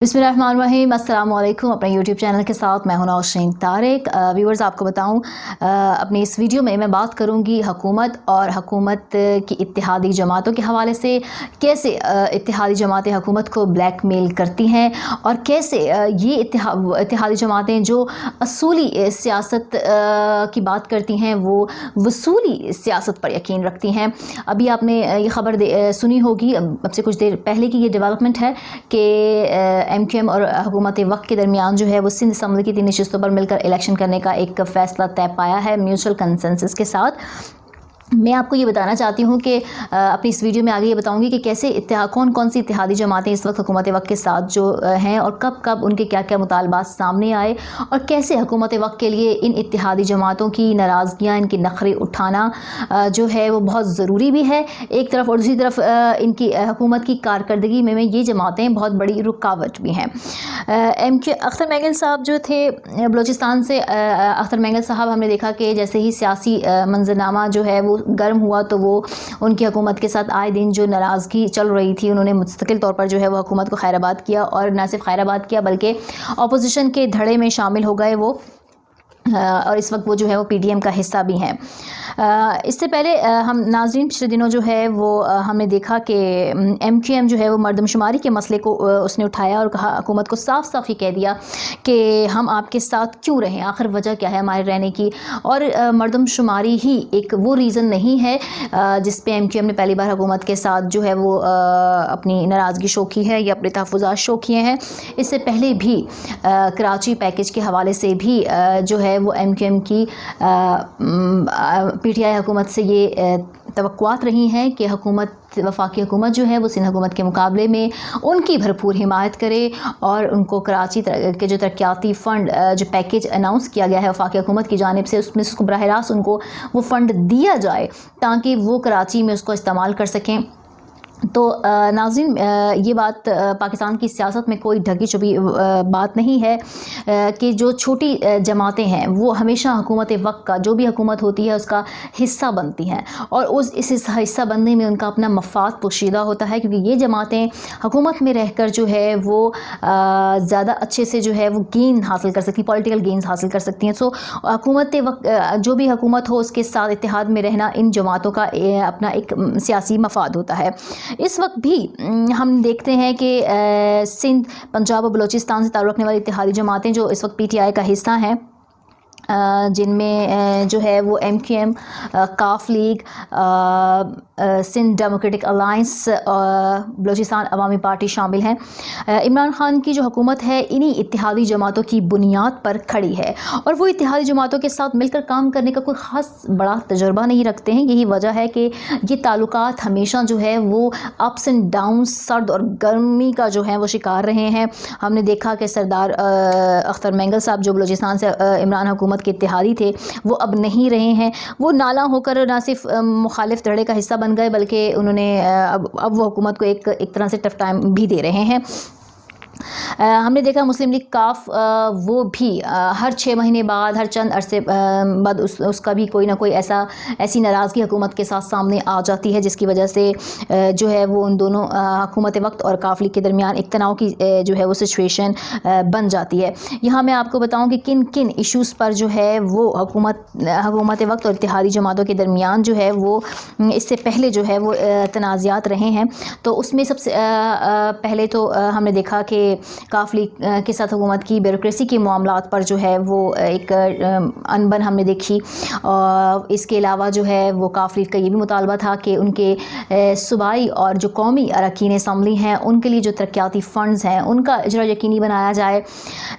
बिस्मिल्लाहिर्रहमानिर्रहीम, अस्सलाम वालेकुम। अपने यूट्यूब चैनल के साथ मैं हूं नौशीन तारिक। व्यूवर्स, आपको बताऊं, अपनी इस वीडियो में मैं बात करूंगी हुकूमत और हुकूमत की इत्तेहादी जमातों के हवाले से, कैसे इत्तेहादी जमातें हुकूमत को ब्लैकमेल करती हैं और कैसे ये इत्तेहादी जमातें जो असूली सियासत की बात करती हैं वो वसूली सियासत पर यकीन रखती हैं। अभी आपने ये खबर सुनी होगी अब से कुछ देर पहले की, ये डेवलपमेंट है कि MQM और हुकूमत वक्त के दरमियान जो है वो सिंध असम्बली की 3 नशिस्तों पर मिलकर इलेक्शन करने का एक फ़ैसला तय पाया है म्यूचुअल कंसेंसस के साथ। मैं आपको ये बताना चाहती हूँ कि अपनी इस वीडियो में आगे ये बताऊँगी कि कैसे कौन कौन सी इत्तेहादी जमातें इस वक्त हुकूमत वक्त के साथ जो हैं और कब कब उनके क्या क्या मुतालबात सामने आए और कैसे हुकूमत वक्त के लिए इन इत्तेहादी जमातों की नाराज़गियाँ, इनकी नखरे उठाना जो है वो बहुत ज़रूरी भी है एक तरफ, और दूसरी तरफ इनकी हुकूमत की कारकर्दगी में ये जमातें बहुत बड़ी रुकावट भी हैं। अख्तर मेंगल साहब जो थे बलूचिस्तान से, अख्तर मेंगल साहब, हमने देखा कि जैसे ही सियासी मंजरनामा जो है वो गर्म हुआ तो वो उनकी हुकूमत के साथ आए दिन जो नाराज़गी चल रही थी, उन्होंने मुस्तकिल तौर पर जो है वो हुकूमत को खैराबाद किया, और न सिर्फ खैराबाद किया बल्कि अपोजिशन के धड़े में शामिल हो गए वो, और इस वक्त वो जो है वो PDM का हिस्सा भी हैं। इससे पहले हम नाज़रीन पिछले दिनों जो है वो हमने देखा कि MQM जो है वो मर्दमशुमारी के मसले को उसने उठाया और कहा, हुकूमत को साफ साफ ये कह दिया कि हम आपके साथ क्यों रहें, आखिर वजह क्या है हमारे रहने की। और मर्दमशुमारी ही एक वो रीज़न नहीं है जिस पे MQM ने पहली बार हुकूमत के साथ जो है वो अपनी नाराज़गी शो की है या अपने तहफ़्फ़ुज़ात शो किए हैं। इससे पहले भी कराची पैकेज के हवाले से भी जो है वो MQM की PTI हुकूमत से ये तवक्कुआत रही हैं कि वफाकी हुकूमत जो है वो सिंध हुकूमत के मुकाबले में उनकी भरपूर हिमायत करे और उनको कराची के जो तरक्याती फ़ंड जो पैकेज अनाउंस किया गया है वफाकी हुकूमत की जानिब से, उसमें उसको बराह रास्त उनको वो फ़ंड दिया जाए ताकि वो कराची में उसको इस्तेमाल कर सकें। तो नाज़रीन, ये बात पाकिस्तान की सियासत में कोई ढकी छुपी बात नहीं है कि जो छोटी जमातें हैं वो हमेशा हुकूमत वक्त का, जो भी हुकूमत होती है उसका हिस्सा बनती हैं, और इस हिस्सा बनने में उनका अपना मफाद पोशीदा होता है, क्योंकि ये जमातें हुकूमत में रहकर जो है वो ज़्यादा अच्छे से जो है वो गेन हासिल कर सकती, पॉलिटिकल गेंस हासिल कर सकती हैं। सो हुकूमत वक्त, जो भी हुकूमत हो उसके साथ इत्तेहाद में रहना इन जमातों का अपना एक सियासी मफाद होता है। इस वक्त भी हम देखते हैं कि सिंध, पंजाब और बलूचिस्तान से ताल्लुक़ रखने वाली इत्तेहादी जमातें जो इस वक्त PTI का हिस्सा हैं, जिनमें जो है वो MQM, काफ league, Sindh democratic alliance, Balochistan Awami party शामिल हैं। इमरान खान की जो हुकूमत है इन्हीं इत्तेहादी जमातों की बुनियाद पर खड़ी है, और वो इत्तेहादी जमातों के साथ मिलकर काम करने का कोई ख़ास बड़ा तजुर्बा नहीं रखते हैं। यही वजह है कि ये ताल्लुकात हमेशा जो है वो अप्स एंड डाउन, सर्द और गर्मी का जो है वो शिकार रहे हैं। हमने देखा कि सरदार अख्तर मेंगल साहब जो बलूचिस्तान से इमरान हुकूमत के इत्तेहादी थे वो अब नहीं रहे हैं। वो नाला होकर ना सिर्फ मुखालिफ धड़े का हिस्सा बन गए बल्कि उन्होंने अब वो हुकूमत को एक तरह से टफ टाइम भी दे रहे हैं। हमने देखा मुस्लिम लीग काफ वो भी हर 6 महीने बाद, हर चंद अरसे बाद उसका भी कोई ना कोई ऐसी नाराज़गी हुकूमत के साथ सामने आ जाती है जिसकी वजह से जो है वो उन दोनों हुकूमत वक्त और काफ लीग के दरमियान एक तनाव की जो है वो सिचुएशन बन जाती है। यहाँ मैं आपको बताऊँ कि किन किन इश्यूज़ पर जो है वो हुकूमत वक्त और इत्तेहादी जमातों के दरमियान जो है वो इससे पहले जो है वो तनाज़ात रहे हैं। तो उसमें सबसे पहले तो हमने देखा कि काफ लीग के साथ हुकूमत की ब्यूरोक्रेसी के मामलात पर जो है वो एक अनबन हमने देखी, और इसके अलावा जो है वो काफ लीग का ये भी मुतालबा था कि उनके सूबाई और जो कौमी अरकान असम्बली हैं उनके लिए जो तरक्याती फ़ंड्स हैं उनका इजरा यकीनी बनाया जाए।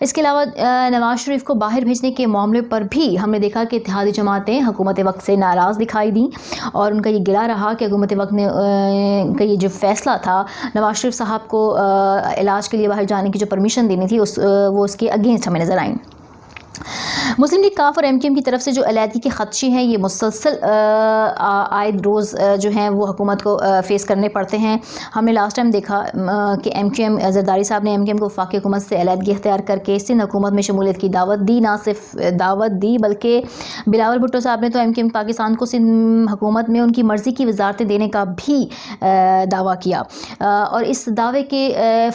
इसके अलावा नवाज शरीफ को बाहर भेजने के मामले पर भी हमने देखा कि इत्तेहादी जमातें हुकूमत वक्त से नाराज़ दिखाई दी, और उनका ये गिला रहा कि हुकूमत वक्त ने का ये जो फ़ैसला था नवाज शरीफ साहब को इलाज के लिए बाहर जाने की जो परमिशन देनी थी वो उसके अगेंस्ट हमें नज़र आई। مسلم لیگ کاف اور ایم کیو ایم کی طرف سے جو علیحدگی کے خدشے ہیں یہ مسلسل عائد روز جو ہیں وہ حکومت کو فیس کرنے پڑتے ہیں. ہم نے لاسٹ ٹائم دیکھا کہ ایم کیو ایم زرداری صاحب نے ایم کیو ایم کو وفاقی حکومت سے علیحدگی اختیار کر کے سندھ حکومت میں شمولیت کی دعوت دی. نہ صرف دعوت دی بلکہ بلاول بھٹو صاحب نے تو ایم کیو ایم پاکستان کو سندھ حکومت میں ان کی مرضی کی وزارتیں دینے کا بھی دعویٰ کیا, اور اس دعوے کے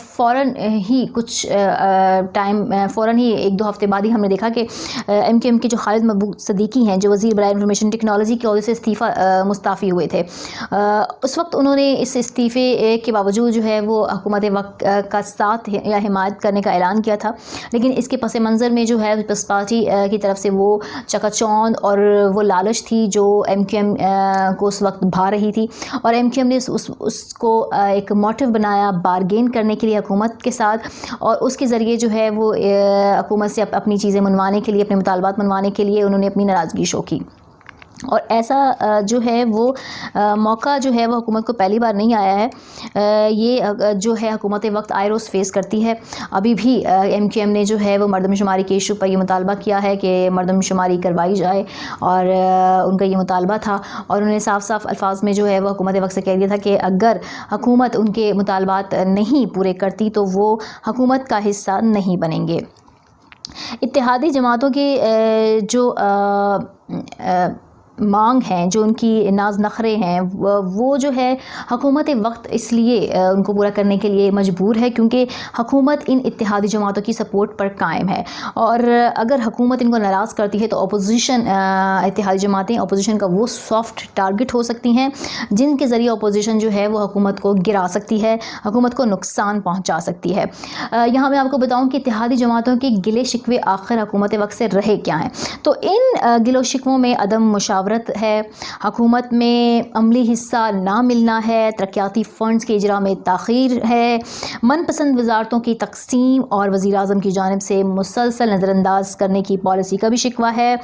فوراً ہی ایک دو ہفتے بعد ہی ہم نے دیکھا کہ ایم کیو ایم کے جو خالد محبوب صدیقی ہیں جو وزیر برائے انفارمیشن ٹیکنالوجی کے عہدے سے مستعفی ہوئے تھے. اس وقت انہوں نے اس استعفے کے باوجود جو ہے وہ حکومت وقت کا ساتھ یا حمایت کرنے کا اعلان کیا تھا, لیکن اس کے پس منظر میں جو ہے پیپلز پارٹی کی طرف سے وہ چکا چوند اور وہ لالچ تھی جو ایم کیو ایم کو اس وقت بھا رہی تھی, اور ایم کیو ایم نے اس کو ایک موٹیو بنایا بارگین کرنے کے لیے حکومت کے ساتھ, اور اس کے ذریعے جو ہے وہ حکومت سے اپنی چیزیں منوانے کے لیے, اپنے مطالبات منوانے کے لیے انہوں نے اپنی ناراضگی شو کی. اور ایسا جو ہے وہ موقع جو ہے وہ حکومت کو پہلی بار نہیں آیا ہے. یہ جو ہے حکومت وقت آئے روز فیس کرتی ہے. ابھی بھی ایم کیو ایم نے جو ہے وہ مردم شماری کے ایشو پر یہ مطالبہ کیا ہے کہ مردم شماری کروائی جائے, اور ان کا یہ مطالبہ تھا, اور انہوں نے صاف صاف الفاظ میں جو ہے وہ حکومت وقت سے کہہ دیا تھا کہ اگر حکومت ان کے مطالبات نہیں پورے کرتی تو وہ حکومت کا حصہ نہیں بنیں گے. اتحادی جماعتوں کے جو مانگ ہیں, جو ان کی ناز نخرے ہیں, وہ جو ہے حکومت وقت اس لیے ان کو پورا کرنے کے لیے مجبور ہے کیونکہ حکومت ان اتحادی جماعتوں کی سپورٹ پر قائم ہے, اور اگر حکومت ان کو ناراض کرتی ہے تو اپوزیشن اتحادی جماعتیں اپوزیشن کا وہ سافٹ ٹارگٹ ہو سکتی ہیں جن کے ذریعے اپوزیشن جو ہے وہ حکومت کو گرا سکتی ہے, حکومت کو نقصان پہنچا سکتی ہے. یہاں میں آپ کو بتاؤں کہ اتحادی جماعتوں کے گلے شکوے آخر حکومت وقت سے رہے کیا ہیں. تو ان گلو شکووں میں عدم مشاورت ہے, حکومت میں عملی حصہ نہ ملنا ہے, ترقیاتی فنڈز کے اجرا میں تاخیر ہے, من پسند وزارتوں کی تقسیم اور وزیر اعظم کی جانب سے مسلسل نظر انداز کرنے کی پالیسی کا بھی شکوہ ہے.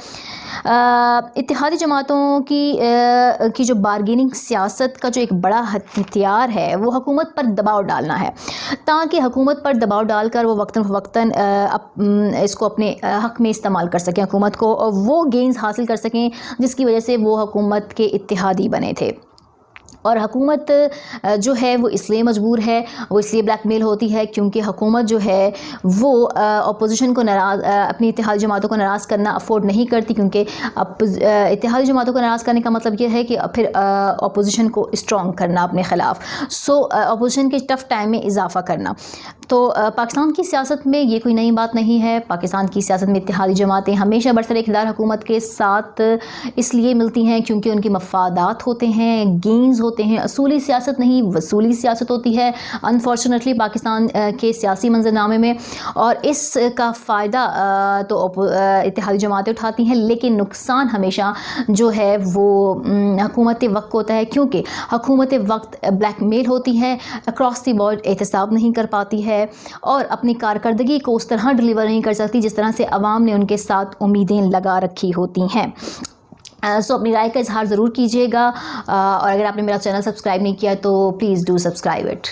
اتحادی جماعتوں کی جو بارگیننگ سیاست کا جو ایک بڑا ہتھیار ہے وہ حکومت پر دباؤ ڈالنا ہے, تاکہ حکومت پر دباؤ ڈال کر وہ وقتاً فوقتاً اس کو اپنے حق میں استعمال کر سکیں, حکومت کو وہ گینز حاصل کر سکیں جس کی وجہ سے وہ حکومت کے اتحادی بنے تھے. اور حکومت جو ہے وہ اس لیے مجبور ہے, وہ اس لیے بلیک میل ہوتی ہے کیونکہ حکومت جو ہے وہ اپوزیشن کو اپنی اتحادی جماعتوں کو ناراض کرنا افورڈ نہیں کرتی, کیونکہ اتحادی جماعتوں کو ناراض کرنے کا مطلب یہ ہے کہ پھر اپوزیشن کو اسٹرانگ کرنا اپنے خلاف, اپوزیشن کے ٹف ٹائم میں اضافہ کرنا. تو پاکستان کی سیاست میں یہ کوئی نئی بات نہیں ہے. پاکستان کی سیاست میں اتحادی جماعتیں ہمیشہ برسر اقتدار حکومت کے ساتھ اس لیے ملتی ہیں کیونکہ ان کے مفادات ہوتے ہیں, گینز ہوتے ہیں. اصولی سیاست نہیں, وصولی سیاست ہوتی ہے انفارچونیٹلی پاکستان کے سیاسی منظرنامے میں, اور اس کا فائدہ تو اتحادی جماعتیں اٹھاتی ہیں, لیکن نقصان ہمیشہ جو ہے وہ حکومت وقت کو ہوتا ہے کیونکہ حکومت وقت بلیک میل ہوتی ہے, اکراس دی بورڈ احتساب نہیں کر پاتی ہے, اور اپنی کارکردگی کو اس طرح ڈلیور نہیں کر سکتی جس طرح سے عوام نے ان کے ساتھ امیدیں لگا رکھی ہوتی ہیں. اپنی رائے کا اظہار ضرور کیجیے گا, اور اگر آپ نے میرا چینل سبسکرائب نہیں کیا تو پلیز ڈو سبسکرائب اٹ.